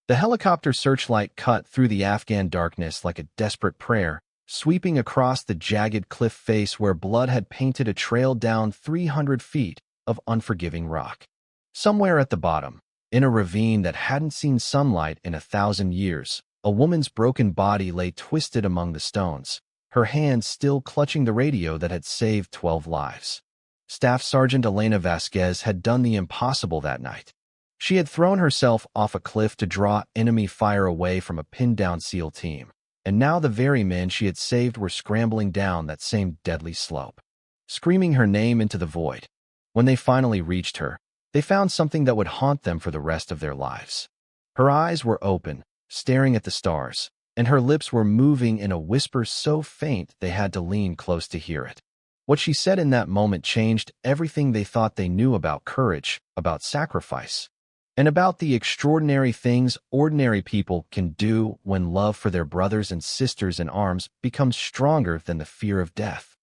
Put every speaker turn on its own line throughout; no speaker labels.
The helicopter searchlight cut through the Afghan darkness like a desperate prayer, sweeping across the jagged cliff face where blood had painted a trail down 300 feet of unforgiving rock. Somewhere at the bottom, in a ravine that hadn't seen sunlight in 1,000 years, a woman's broken body lay twisted among the stones, her hands still clutching the radio that had saved 12 lives. Staff Sergeant Elena Vasquez had done the impossible that night. She had thrown herself off a cliff to draw enemy fire away from a pinned-down SEAL team, and now the very men she had saved were scrambling down that same deadly slope, screaming her name into the void. When they finally reached her, they found something that would haunt them for the rest of their lives. Her eyes were open, staring at the stars, and her lips were moving in a whisper so faint they had to lean close to hear it. What she said in that moment changed everything they thought they knew about courage, about sacrifice, and about the extraordinary things ordinary people can do when love for their brothers and sisters in arms becomes stronger than the fear of death.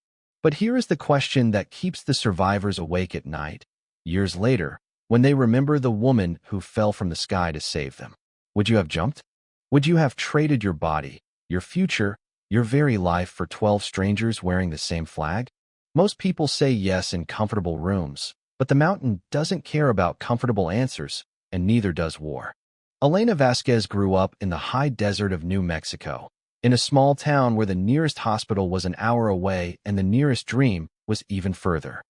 But here is the question that keeps the survivors awake at night, years later, when they remember the woman who fell from the sky to save them. Would you have jumped? Would you have traded your body, your future, your very life for 12 strangers wearing the same flag? Most people say yes in comfortable rooms, but the mountain doesn't care about comfortable answers, and neither does war. Elena Vasquez grew up in the high desert of New Mexico, in a small town where the nearest hospital was an hour away and the nearest dream was even further.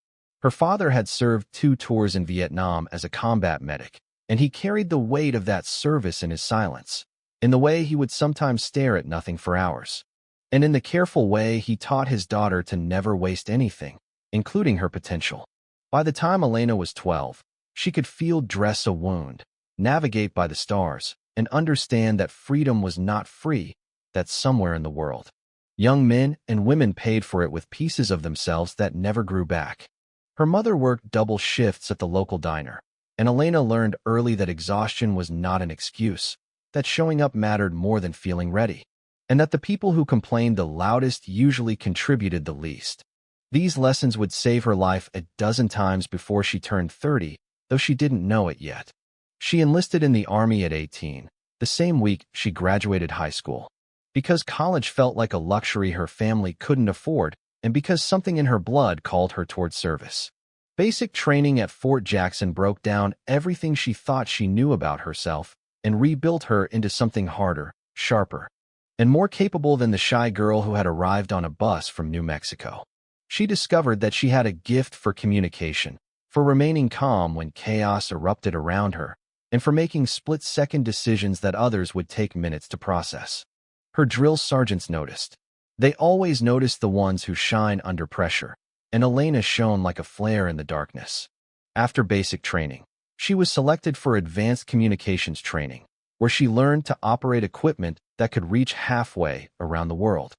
Her father had served 2 tours in Vietnam as a combat medic, and he carried the weight of that service in his silence, in the way he would sometimes stare at nothing for hours, and in the careful way he taught his daughter to never waste anything, including her potential. By the time Elena was 12, she could feel dress a wound, navigate by the stars, and understand that freedom was not free, that somewhere in the world, young men and women paid for it with pieces of themselves that never grew back. Her mother worked double shifts at the local diner, and Elena learned early that exhaustion was not an excuse, that showing up mattered more than feeling ready, and that the people who complained the loudest usually contributed the least. These lessons would save her life a dozen times before she turned 30, though she didn't know it yet. She enlisted in the Army at 18, the same week she graduated high school, because college felt like a luxury her family couldn't afford, and because something in her blood called her toward service. Basic training at Fort Jackson broke down everything she thought she knew about herself and rebuilt her into something harder, sharper, and more capable than the shy girl who had arrived on a bus from New Mexico. She discovered that she had a gift for communication, for remaining calm when chaos erupted around her, and for making split-second decisions that others would take minutes to process. Her drill sergeants noticed. They always noticed the ones who shine under pressure, and Elena shone like a flare in the darkness. After basic training, she was selected for advanced communications training, where she learned to operate equipment that could reach halfway around the world,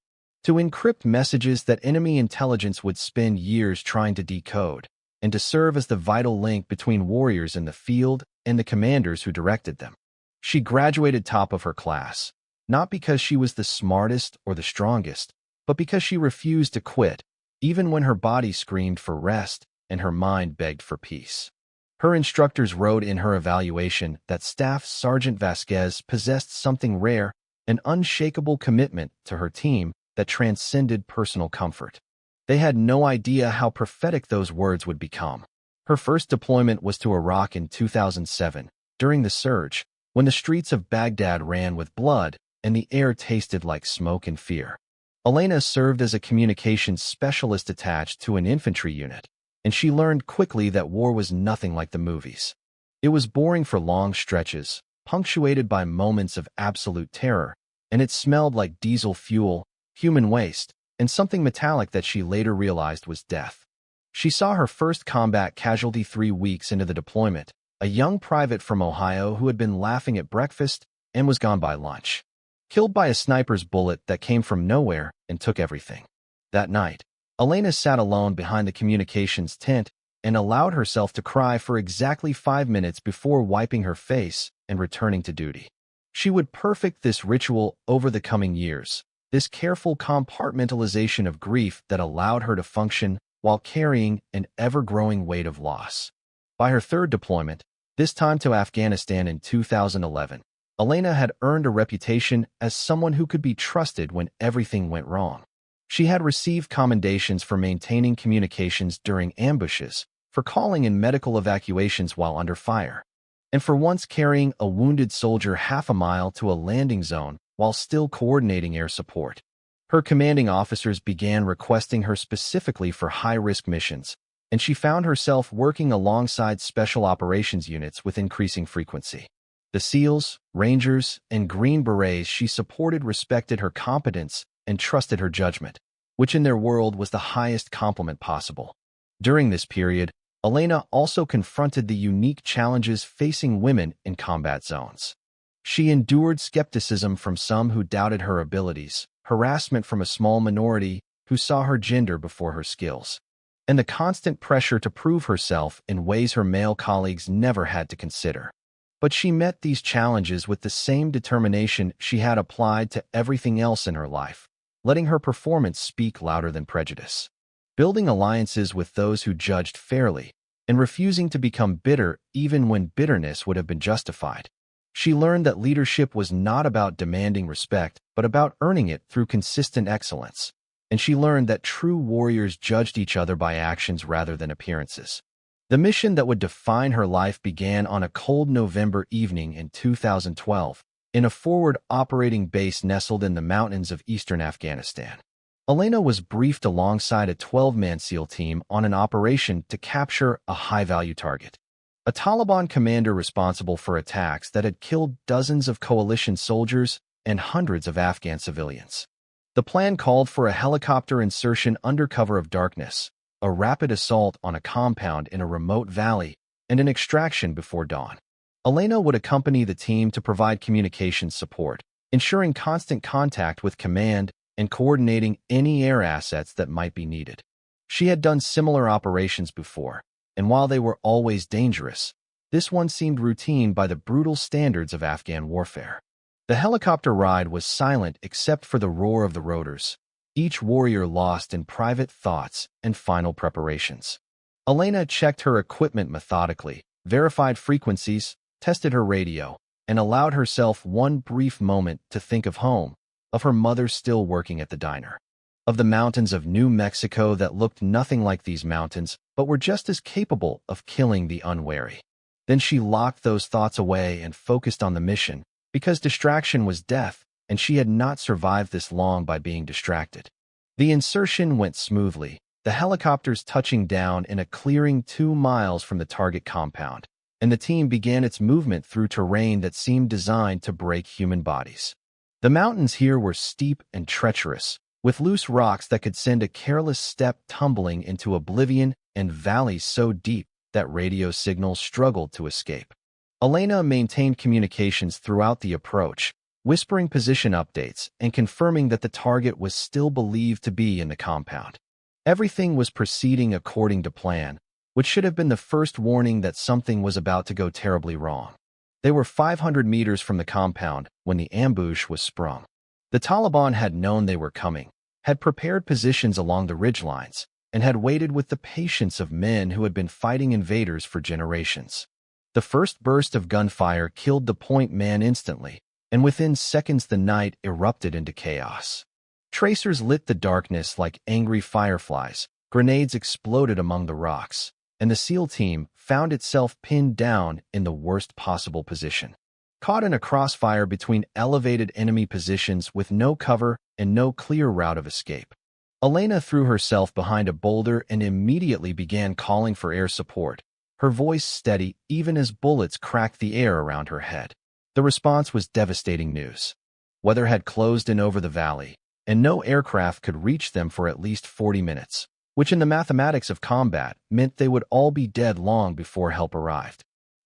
to encrypt messages that enemy intelligence would spend years trying to decode, and to serve as the vital link between warriors in the field and the commanders who directed them. She graduated top of her class, not because she was the smartest or the strongest, but because she refused to quit, even when her body screamed for rest and her mind begged for peace. Her instructors wrote in her evaluation that Staff Sergeant Vasquez possessed something rare, an unshakable commitment to her team that transcended personal comfort. They had no idea how prophetic those words would become. Her first deployment was to Iraq in 2007, during the surge, when the streets of Baghdad ran with blood and the air tasted like smoke and fear. Elena served as a communications specialist attached to an infantry unit, and she learned quickly that war was nothing like the movies. It was boring for long stretches, punctuated by moments of absolute terror, and it smelled like diesel fuel, human waste, and something metallic that she later realized was death. She saw her first combat casualty 3 weeks into the deployment, a young private from Ohio who had been laughing at breakfast and was gone by lunch, killed by a sniper's bullet that came from nowhere and took everything. That night, Elena sat alone behind the communications tent and allowed herself to cry for exactly 5 minutes before wiping her face and returning to duty. She would perfect this ritual over the coming years, this careful compartmentalization of grief that allowed her to function while carrying an ever-growing weight of loss. By her third deployment, this time to Afghanistan in 2011, Elena had earned a reputation as someone who could be trusted when everything went wrong. She had received commendations for maintaining communications during ambushes, for calling in medical evacuations while under fire, and for once carrying a wounded soldier half a mile to a landing zone while still coordinating air support. Her commanding officers began requesting her specifically for high-risk missions, and she found herself working alongside special operations units with increasing frequency. The SEALs, Rangers, and Green Berets she supported respected her competence and trusted her judgment, which in their world was the highest compliment possible. During this period, Elena also confronted the unique challenges facing women in combat zones. She endured skepticism from some who doubted her abilities, harassment from a small minority who saw her gender before her skills, and the constant pressure to prove herself in ways her male colleagues never had to consider. But she met these challenges with the same determination she had applied to everything else in her life, letting her performance speak louder than prejudice. Building alliances with those who judged fairly, and refusing to become bitter even when bitterness would have been justified. She learned that leadership was not about demanding respect, but about earning it through consistent excellence. And she learned that true warriors judged each other by actions rather than appearances. The mission that would define her life began on a cold November evening in 2012, in a forward operating base nestled in the mountains of eastern Afghanistan. Elena was briefed alongside a 12-man SEAL team on an operation to capture a high-value target, a Taliban commander responsible for attacks that had killed dozens of coalition soldiers and hundreds of Afghan civilians. The plan called for a helicopter insertion under cover of darkness, a rapid assault on a compound in a remote valley, and an extraction before dawn. Elena would accompany the team to provide communications support, ensuring constant contact with command and coordinating any air assets that might be needed. She had done similar operations before, and while they were always dangerous, this one seemed routine by the brutal standards of Afghan warfare. The helicopter ride was silent except for the roar of the rotors, each warrior lost in private thoughts and final preparations. Elena checked her equipment methodically, verified frequencies, tested her radio, and allowed herself one brief moment to think of home, of her mother still working at the diner, of the mountains of New Mexico that looked nothing like these mountains but were just as capable of killing the unwary. Then she locked those thoughts away and focused on the mission, because distraction was death, and she had not survived this long by being distracted. The insertion went smoothly, the helicopters touching down in a clearing 2 miles from the target compound, and the team began its movement through terrain that seemed designed to break human bodies. The mountains here were steep and treacherous, with loose rocks that could send a careless step tumbling into oblivion and valleys so deep that radio signals struggled to escape. Elena maintained communications throughout the approach, whispering position updates and confirming that the target was still believed to be in the compound. Everything was proceeding according to plan, which should have been the first warning that something was about to go terribly wrong. They were 500 meters from the compound when the ambush was sprung. The Taliban had known they were coming, had prepared positions along the ridgelines, and had waited with the patience of men who had been fighting invaders for generations. The first burst of gunfire killed the point man instantly, and within seconds the night erupted into chaos. Tracers lit the darkness like angry fireflies, grenades exploded among the rocks, and the SEAL team found itself pinned down in the worst possible position, caught in a crossfire between elevated enemy positions with no cover and no clear route of escape. Elena threw herself behind a boulder and immediately began calling for air support, her voice steady even as bullets cracked the air around her head. The response was devastating news. Weather had closed in over the valley, and no aircraft could reach them for at least 40 minutes, which in the mathematics of combat meant they would all be dead long before help arrived.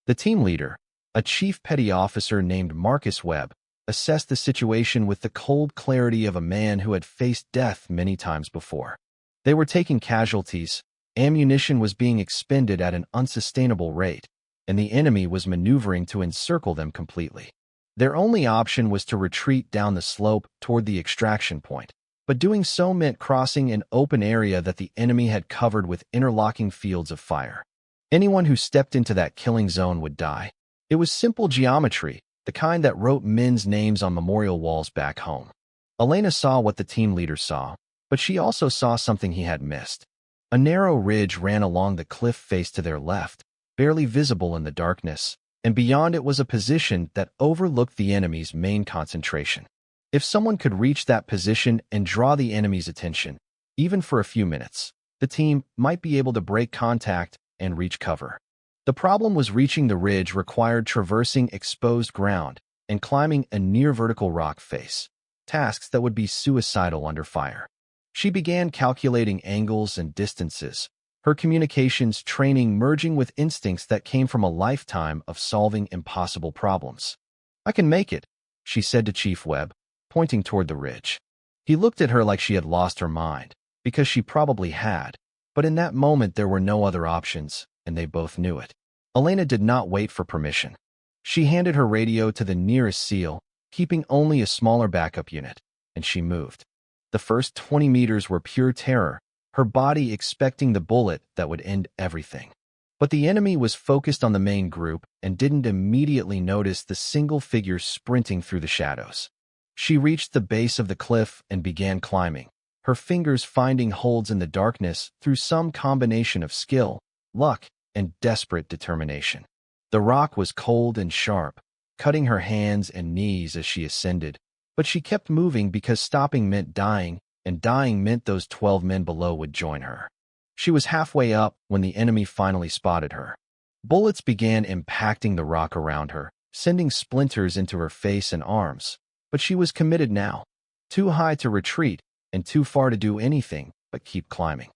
The team leader, a chief petty officer named Marcus Webb, assessed the situation with the cold clarity of a man who had faced death many times before. They were taking casualties, ammunition was being expended at an unsustainable rate, and the enemy was maneuvering to encircle them completely. Their only option was to retreat down the slope toward the extraction point, but doing so meant crossing an open area that the enemy had covered with interlocking fields of fire. Anyone who stepped into that killing zone would die. It was simple geometry, the kind that wrote men's names on memorial walls back home. Elena saw what the team leader saw, but she also saw something he had missed. A narrow ridge ran along the cliff face to their left, barely visible in the darkness, and beyond it was a position that overlooked the enemy's main concentration. If someone could reach that position and draw the enemy's attention, even for a few minutes, the team might be able to break contact and reach cover. The problem was reaching the ridge required traversing exposed ground and climbing a near-vertical rock face, tasks that would be suicidal under fire. She began calculating angles and distances, her communications training merging with instincts that came from a lifetime of solving impossible problems. "I can make it," she said to Chief Webb, pointing toward the ridge. He looked at her like she had lost her mind, because she probably had, but in that moment there were no other options, and they both knew it. Elena did not wait for permission. She handed her radio to the nearest SEAL, keeping only a smaller backup unit, and she moved. The first 20 meters were pure terror, her body expecting the bullet that would end everything. But the enemy was focused on the main group and didn't immediately notice the single figure sprinting through the shadows. She reached the base of the cliff and began climbing, her fingers finding holds in the darkness through some combination of skill, luck, and desperate determination. The rock was cold and sharp, cutting her hands and knees as she ascended, but she kept moving because stopping meant dying, and dying meant those 12 men below would join her. She was halfway up when the enemy finally spotted her. Bullets began impacting the rock around her, sending splinters into her face and arms, but she was committed now, too high to retreat and too far to do anything but keep climbing.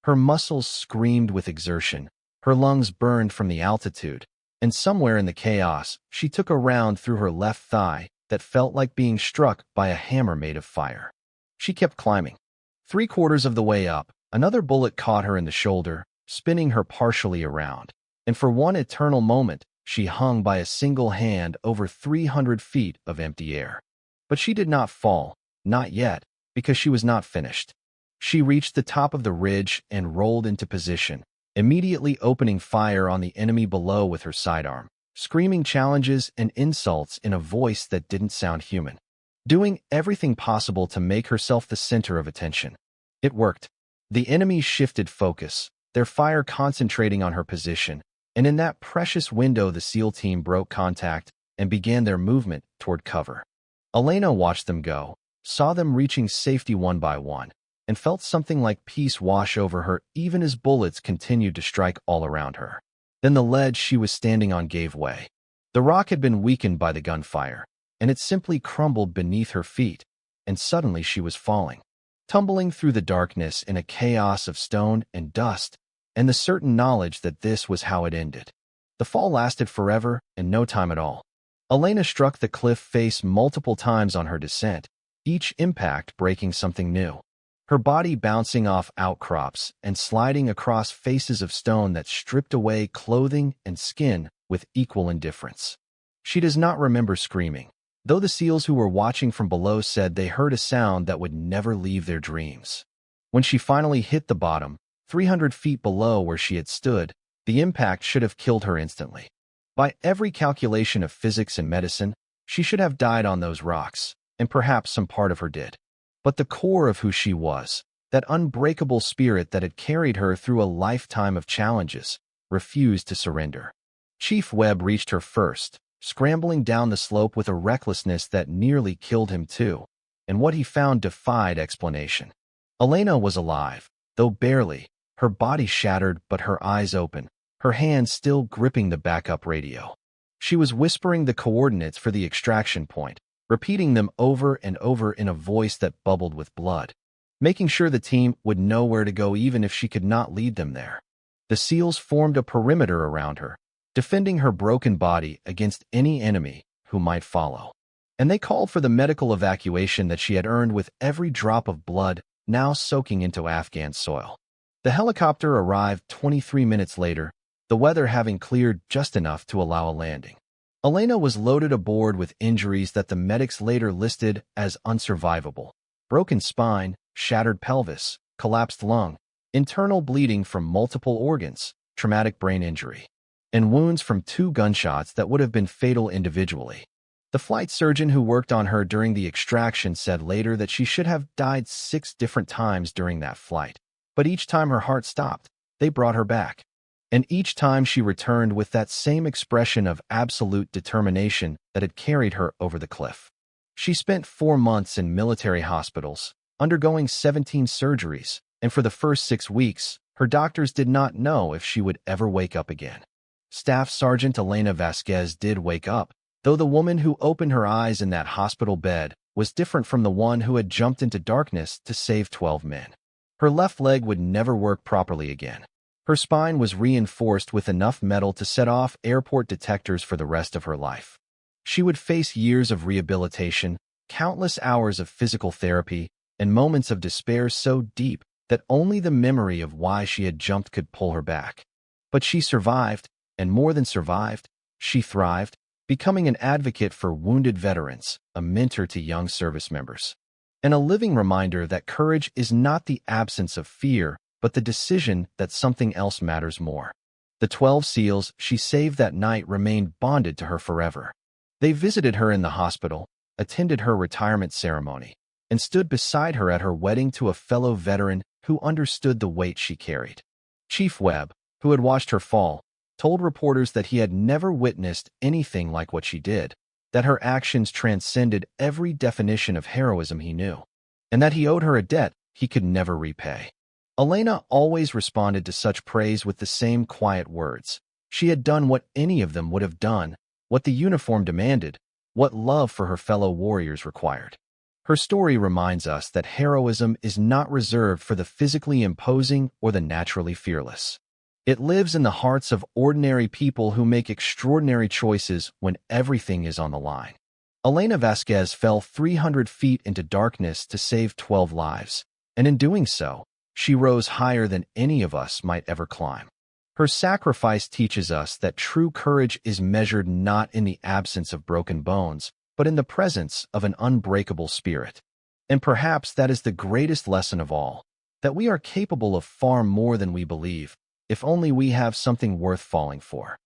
Her muscles screamed with exertion, her lungs burned from the altitude, and somewhere in the chaos, she took a round through her left thigh that felt like being struck by a hammer made of fire. She kept climbing. 3/4 of the way up, another bullet caught her in the shoulder, spinning her partially around, and for one eternal moment, she hung by a single hand over 300 feet of empty air. But she did not fall, not yet, because she was not finished. She reached the top of the ridge and rolled into position, immediately opening fire on the enemy below with her sidearm, screaming challenges and insults in a voice that didn't sound human, doing everything possible to make herself the center of attention. It worked. The enemy shifted focus, their fire concentrating on her position, and in that precious window the SEAL team broke contact and began their movement toward cover. Elena watched them go, saw them reaching safety one by one, and felt something like peace wash over her even as bullets continued to strike all around her. Then the ledge she was standing on gave way. The rock had been weakened by the gunfire, and it simply crumbled beneath her feet, and suddenly she was falling, tumbling through the darkness in a chaos of stone and dust, and the certain knowledge that this was how it ended. The fall lasted forever and no time at all. Elena struck the cliff face multiple times on her descent, each impact breaking something new, her body bouncing off outcrops and sliding across faces of stone that stripped away clothing and skin with equal indifference. She does not remember screaming, though the SEALs who were watching from below said they heard a sound that would never leave their dreams. When she finally hit the bottom, 300 feet below where she had stood, the impact should have killed her instantly. By every calculation of physics and medicine, she should have died on those rocks, and perhaps some part of her did. But the core of who she was, that unbreakable spirit that had carried her through a lifetime of challenges, refused to surrender. Chief Webb reached her first, scrambling down the slope with a recklessness that nearly killed him too, and what he found defied explanation. Elena was alive, though barely, her body shattered but her eyes open, her hands still gripping the backup radio. She was whispering the coordinates for the extraction point, repeating them over and over in a voice that bubbled with blood, making sure the team would know where to go even if she could not lead them there. The SEALs formed a perimeter around her, defending her broken body against any enemy who might follow. And they called for the medical evacuation that she had earned with every drop of blood now soaking into Afghan soil. The helicopter arrived 23 minutes later, the weather having cleared just enough to allow a landing. Elena was loaded aboard with injuries that the medics later listed as unsurvivable: broken spine, shattered pelvis, collapsed lung, internal bleeding from multiple organs, traumatic brain injury, and wounds from 2 gunshots that would have been fatal individually. The flight surgeon who worked on her during the extraction said later that she should have died 6 different times during that flight. But each time her heart stopped, they brought her back. And each time she returned with that same expression of absolute determination that had carried her over the cliff. She spent 4 months in military hospitals, undergoing 17 surgeries, and for the first 6 weeks, her doctors did not know if she would ever wake up again. Staff Sergeant Elena Vasquez did wake up, though the woman who opened her eyes in that hospital bed was different from the one who had jumped into darkness to save 12 men. Her left leg would never work properly again. Her spine was reinforced with enough metal to set off airport detectors for the rest of her life. She would face years of rehabilitation, countless hours of physical therapy, and moments of despair so deep that only the memory of why she had jumped could pull her back. But she survived, and more than survived, she thrived, becoming an advocate for wounded veterans, a mentor to young service members, and a living reminder that courage is not the absence of fear, but the decision that something else matters more. The 12 SEALs she saved that night remained bonded to her forever. They visited her in the hospital, attended her retirement ceremony, and stood beside her at her wedding to a fellow veteran who understood the weight she carried. Chief Webb, who had watched her fall, told reporters that he had never witnessed anything like what she did, that her actions transcended every definition of heroism he knew, and that he owed her a debt he could never repay. Elena always responded to such praise with the same quiet words. She had done what any of them would have done, what the uniform demanded, what love for her fellow warriors required. Her story reminds us that heroism is not reserved for the physically imposing or the naturally fearless. It lives in the hearts of ordinary people who make extraordinary choices when everything is on the line. Elena Vasquez fell 300 feet into darkness to save 12 lives, and in doing so, she rose higher than any of us might ever climb. Her sacrifice teaches us that true courage is measured not in the absence of broken bones, but in the presence of an unbreakable spirit. And perhaps that is the greatest lesson of all, that we are capable of far more than we believe, if only we have something worth falling for.